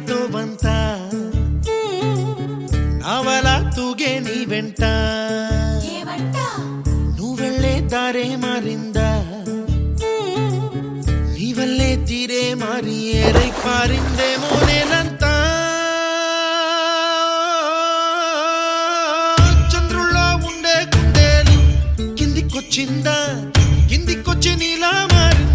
ತೋವಂತ ನಾವಲ ತೂಗೆ ನೀ వెంట నువ్వెళ్ళే దారే మారింద నీవల్లే తీరే మారి ఏరై పారిందేమో నేలంతా చంద్రుల్లో ఉండే గుండెలు కిందికొచ్చిందా కిందికొచ్చి నీలా మారిందా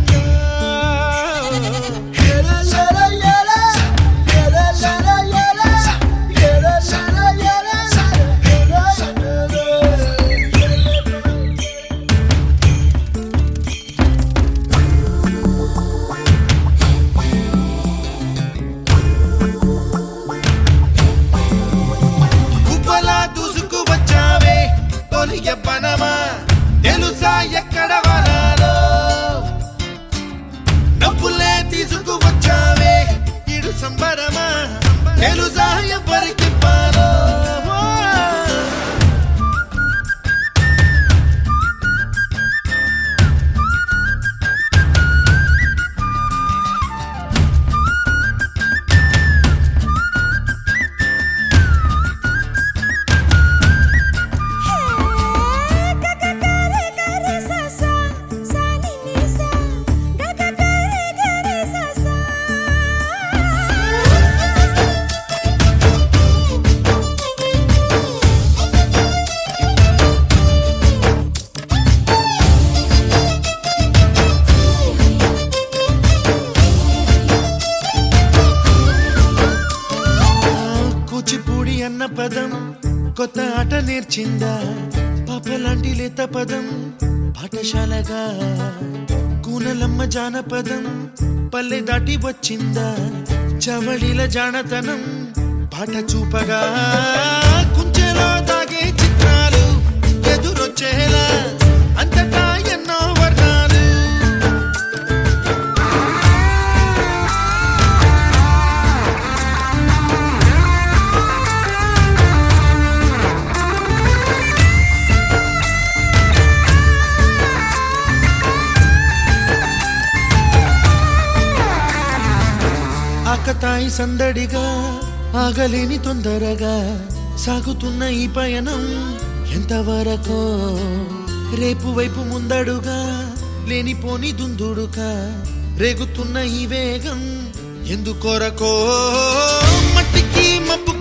పనమా తెలుసా ఎక్కడ వరాలో డబ్బులే తీసుకువచ్చావే ఇడు సంబరమా తెలుసా ఎవరికి పాలో అన్న పదం కొత్త ఆట నేర్చిందా పాపలాంటి లేత పదం పాఠశాలగా కూనలమ్మ జానపదం పల్లె దాటి వచ్చిందా చవళిల జానతనం పాట చూపగా కుంచెలో దాగే చిత్రాలు ఎదురొచ్చేలా అంతటా ఎన్నో వర్ణాలు ఆకతాయి సందడిగా ఆగలేని తొందరగా సాగుతున్న ఈ పయనం ఎంతవరకో రేపు వైపు ముందడుగా లేనిపోని దుందుడుగా రేగుతున్న ఈ వేగం ఎందుకొరకో మట్టికి మప్పు